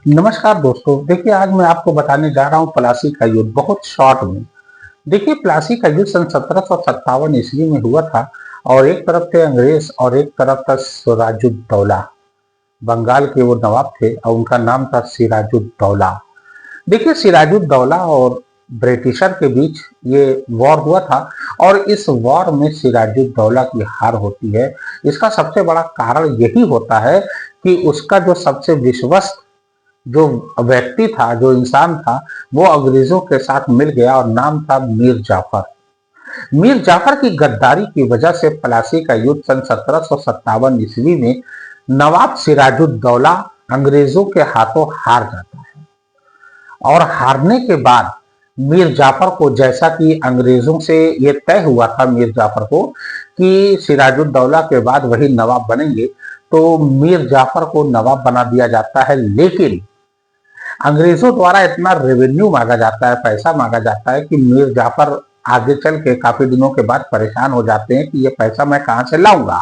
नमस्कार दोस्तों, देखिए आज मैं आपको बताने जा रहा हूँ प्लासी का युद्ध बहुत शॉर्ट में। देखिए प्लासी का युद्ध सन 1757 ईस्वी में हुआ था और एक तरफ थे अंग्रेज और एक तरफ था सिराजुद्दौला। बंगाल के वो नवाब थे और उनका नाम था सिराजुद्दौला। देखिए सिराजुद्दौला और ब्रिटिशर के बीच ये वॉर हुआ था और इस वॉर में सिराजुद्दौला की हार होती है। इसका सबसे बड़ा कारण यही होता है कि उसका जो सबसे विश्वस्त जो व्यक्ति था, जो इंसान था, वो अंग्रेजों के साथ मिल गया और नाम था मीर जाफर। मीर जाफर की गद्दारी की वजह से प्लासी का युद्ध सन 1757 ईस्वी में नवाब सिराजुद्दौला अंग्रेजों के हाथों हार जाता है। और हारने के बाद मीर जाफर को, जैसा कि अंग्रेजों से ये तय हुआ था मीर जाफर को कि सिराजुद्दौला के बाद वही नवाब बनेंगे, तो मीर जाफर को नवाब बना दिया जाता है। लेकिन अंग्रेजों द्वारा इतना रेवेन्यू मांगा जाता है, पैसा मांगा जाता है कि मीर जाफर आगे चल के काफी दिनों के बाद परेशान हो जाते हैं कि ये पैसा मैं कहां से लाऊंगा।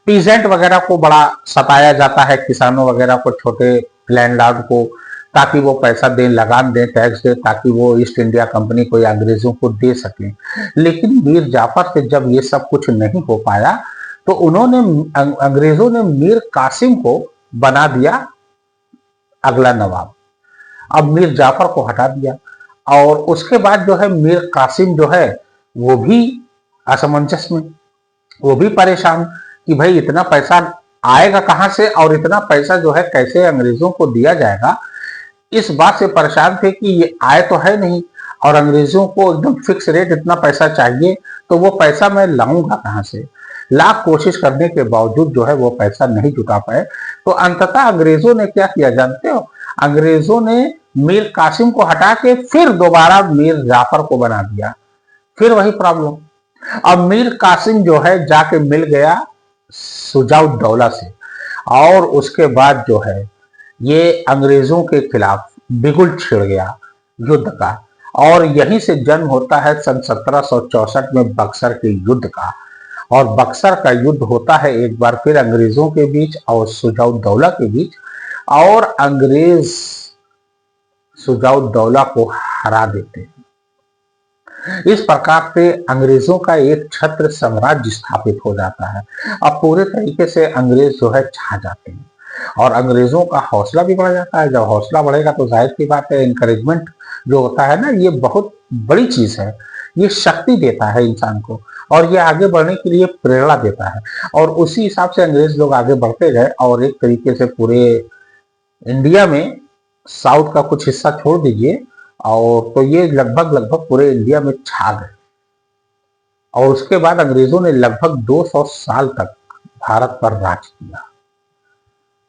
पीजेंट वगैरह को बड़ा सताया जाता है, किसानों वगैरह को, छोटे लैंडलॉर्ड को, ताकि वो पैसा दें, लगान दें, टैक्स दें, ताकि वो ईस्ट इंडिया कंपनी को या अंग्रेजों को दे सकें। लेकिन मीर जाफर से जब ये सब कुछ नहीं हो पाया तो उन्होंने अंग्रेजों ने मीर कासिम को बना दिया अगला नवाब। अब मीर जाफर को हटा दिया और उसके बाद जो है मीर कासिम जो है वो भी असमंजस में, वो भी परेशान कि भाई इतना पैसा आएगा कहां से और इतना पैसा जो है कैसे अंग्रेजों को दिया जाएगा। इस बात से परेशान थे कि ये आय तो है नहीं और अंग्रेजों को एकदम फिक्स रेट इतना पैसा चाहिए, तो वो पैसा मैं लाऊंगा कहां से। लाख कोशिश करने के बावजूद जो है वो पैसा नहीं जुटा पाए। तो अंततः अंग्रेजों ने क्या किया जानते हो? अंग्रेजों ने मीर कासिम को हटा के फिर दोबारा मीर जाफर को बना दिया। फिर वही प्रॉब्लम। अब मीर कासिम जो है जाके मिल गया सुजाउद्दौला से और उसके बाद जो है ये अंग्रेजों के खिलाफ बिगुल छिड़ गया युद्ध का। और यहीं से जन्म होता है सन 1764 में बक्सर के युद्ध का। और बक्सर का युद्ध होता है एक बार फिर अंग्रेजों के बीच और सुजाउद्दौला के बीच, और अंग्रेज सुजाउद्दौला को हरा देते हैं। इस प्रकार से अंग्रेजों का एक छत्र साम्राज्य स्थापित हो जाता है। अब पूरे तरीके से अंग्रेज जो है छा जाते हैं और अंग्रेजों का हौसला भी बढ़ जाता है। जब हौसला बढ़ेगा तो जाहिर सी बात है, इनकरेजमेंट जो होता है ना, ये बहुत बड़ी चीज है। ये शक्ति देता है इंसान को और ये आगे बढ़ने के लिए प्रेरणा देता है। और उसी हिसाब से अंग्रेज लोग आगे बढ़ते गए और एक तरीके से पूरे इंडिया में, साउथ का कुछ हिस्सा छोड़ दीजिए, और तो ये लगभग लगभग पूरे इंडिया में छा गए। और उसके बाद अंग्रेजों ने लगभग 200 साल तक भारत पर राज किया।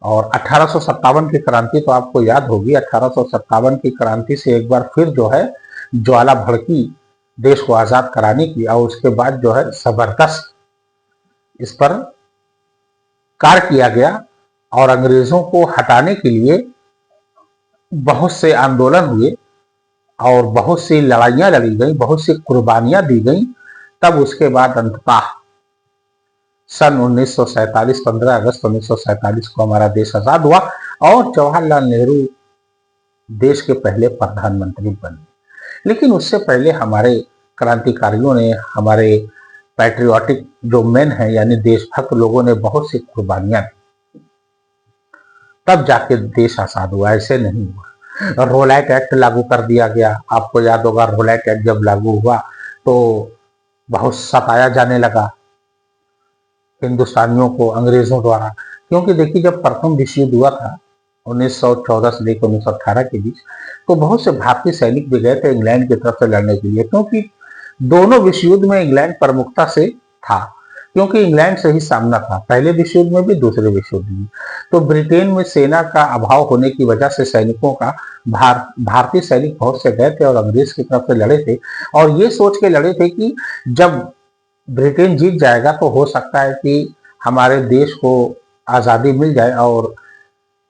और 1857 की क्रांति तो आपको याद होगी। 1857 की क्रांति से एक बार फिर जो है ज्वाला भड़की देश को आजाद कराने की, और उसके बाद जो है जबरदस्त इस पर कार्य किया गया और अंग्रेजों को हटाने के लिए बहुत से आंदोलन हुए और बहुत सी लड़ाइयां लड़ी गई, बहुत सी कुर्बानियां दी गई। तब उसके बाद अंततः सन 1947 15 अगस्त 1947 को हमारा देश आजाद हुआ और जवाहरलाल नेहरू देश के पहले प्रधानमंत्री बने। लेकिन उससे पहले हमारे क्रांतिकारियों ने, हमारे पैट्रियोटिक जो मेन है यानी देशभक्त लोगों ने बहुत सी कुर्बानियां दी, तब जाके देश आजाद हुआ। ऐसे नहीं हुआ। रोलैट एक्ट लागू कर दिया गया। आपको याद होगा, रोलैट एक्ट जब लागू हुआ तो बहुत सताया जाने लगा हिंदुस्तानियों को अंग्रेजों द्वारा। क्योंकि देखिए, जब प्रथम विश्व युद्ध हुआ था 1914 से लेकर 1918 के बीच, तो बहुत से भारतीय सैनिक भी गए थे इंग्लैंड की तरफ से लड़ने के लिए, क्योंकि दोनों विश्व युद्ध में इंग्लैंड प्रमुखता से था, क्योंकि इंग्लैंड से ही सामना था, पहले विश्व युद्ध में भी, दूसरे विश्व युद्ध में। तो ब्रिटेन में सेना का अभाव होने की वजह से सैनिकों का, भारतीय सैनिक बहुत से गए थे और अंग्रेज की तरफ से लड़े थे। और ये सोच के लड़े थे कि जब ब्रिटेन जीत जाएगा तो हो सकता है कि हमारे देश को आज़ादी मिल जाए और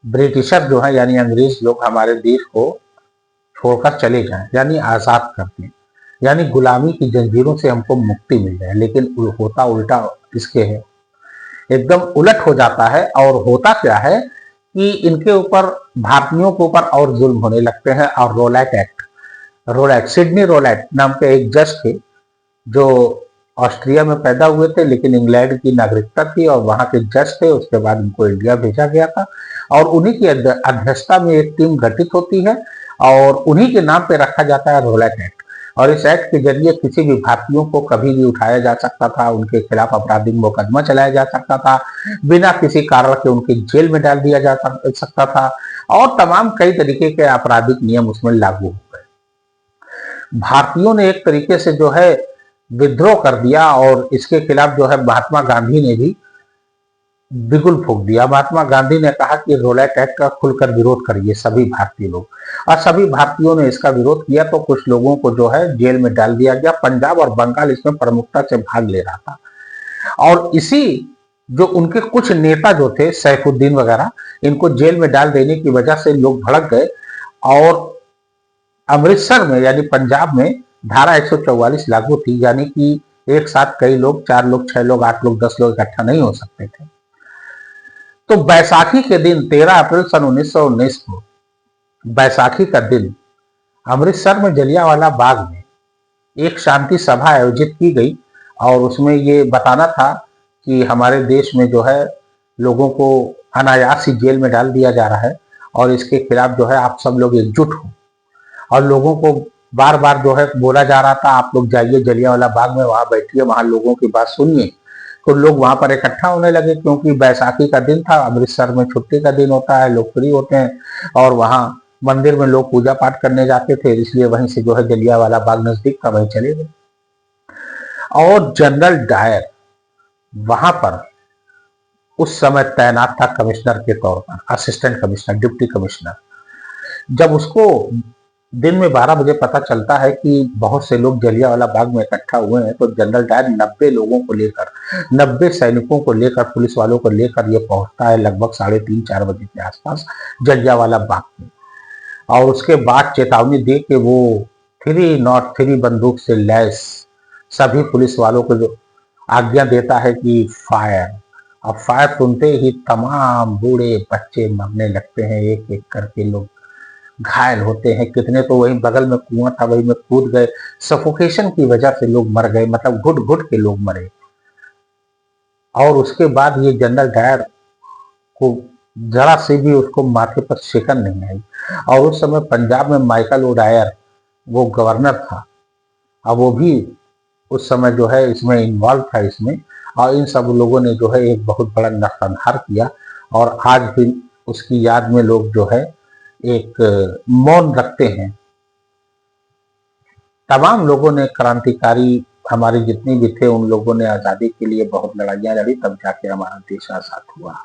ब्रिटिशर जो है यानी अंग्रेज लोग हमारे देश को छोड़कर चले जाएं, यानी आज़ाद कर दें, यानी गुलामी की जंजीरों से हमको मुक्ति मिल जाए। लेकिन होता उल्टा इसके है, एकदम उलट हो जाता है। और होता क्या है कि इनके ऊपर, भारतीयों के ऊपर और जुल्म होने लगते हैं। और Rowlatt act, Rowlatt, Sydney Rowlatt नाम के एक जज थे जो ऑस्ट्रिया में पैदा हुए थे, लेकिन इंग्लैंड की नागरिकता थी और वहां के जज थे। उसके बाद उनको इंडिया भेजा गया था और उन्हीं की अध्यक्षता में एक टीम गठित होती है और उन्हीं के नाम पे रखा जाता है रोलैट एक्ट। और इस एक्ट के जरिए किसी भी भारतीयों को कभी भी उठाया जा सकता था, उनके खिलाफ आपराधिक मुकदमा चलाया जा सकता था, बिना किसी कारण के उनके जेल में डाल दिया जा सकता था और तमाम कई तरीके के आपराधिक नियम उसमें लागू हो गए। भारतीयों ने एक तरीके से जो है विद्रोह कर दिया और इसके खिलाफ जो है महात्मा गांधी ने भी बिगुल फूंक दिया। महात्मा गांधी ने कहा कि रोलैट एक्ट का खुलकर विरोध करिए सभी भारतीय लोग, और सभी भारतीयों ने इसका विरोध किया तो कुछ लोगों को जो है जेल में डाल दिया गया। पंजाब और बंगाल इसमें प्रमुखता से भाग ले रहा था और इसी जो उनके कुछ नेता जो थे सैफुद्दीन वगैरह, इनको जेल में डाल देने की वजह से लोग भड़क गए और अमृतसर में यानी पंजाब में धारा 144 लागू थी, यानी कि एक साथ कई लोग, 4 लोग, 6 लोग, 8 लोग, 10 लोग इकट्ठा नहीं हो सकते थे। तो बैसाखी के दिन 13 अप्रैल सन 1919 को, बैसाखी का दिन अमृतसर में जलियांवाला बाग में एक शांति सभा आयोजित की गई और उसमें ये बताना था कि हमारे देश में जो है लोगों को अनायास ही जेल में डाल दिया जा रहा है और इसके खिलाफ जो है आप सब लोग एकजुट हो। और लोगों को बार बार जो है बोला जा रहा था आप लोग जाइए जलियांवाला बाग में, वहां बैठिए, वहां लोगों की बात सुनिए। तो लोग वहां पर इकट्ठा होने लगे क्योंकि बैसाखी का दिन था, अमृतसर में छुट्टी का दिन होता है, लोग फ्री होते हैं और वहां मंदिर में लोग पूजा पाठ करने जाते थे, इसलिए वहीं से जो है जलियांवाला बाग नजदीक था, वहीं चले गए। और जनरल डायर वहां पर उस समय तैनात था कमिश्नर के तौर पर, असिस्टेंट कमिश्नर, डिप्टी कमिश्नर। जब उसको दिन में 12 बजे पता चलता है कि बहुत से लोग जलियांवाला बाग में इकट्ठा हुए हैं, तो जनरल डायर 90 लोगों को लेकर, 90 सैनिकों को लेकर, पुलिस वालों को लेकर ये पहुंचता है लगभग 3:30-4 बजे के आसपास जलियांवाला बाग में। और उसके बाद चेतावनी दे के वो 303 बंदूक से लैस सभी पुलिस वालों को जो आज्ञा देता है कि फायर। अब फायर सुनते ही तमाम बूढ़े बच्चे मरने लगते हैं, एक एक करके लोग घायल होते हैं, कितने तो वहीं बगल में कुआं था वहीं में कूद गए, सफोकेशन की वजह से लोग मर गए, मतलब घुट घुट के लोग मरे। और उसके बाद ये जनरल डायर को जरा से भी उसको माथे पर शिकन नहीं आई। और उस समय पंजाब में माइकल ओ डायर वो गवर्नर था, अब वो भी उस समय जो है इसमें इन्वॉल्व था इसमें, और इन सब लोगों ने जो है एक बहुत बड़ा नरसंहार किया। और आज भी उसकी याद में लोग जो है एक मौन रखते हैं। तमाम लोगों ने, क्रांतिकारी हमारे जितने भी थे, उन लोगों ने आजादी के लिए बहुत लड़ाइयां लड़ी, तब जाके हमारा देश आजाद हुआ।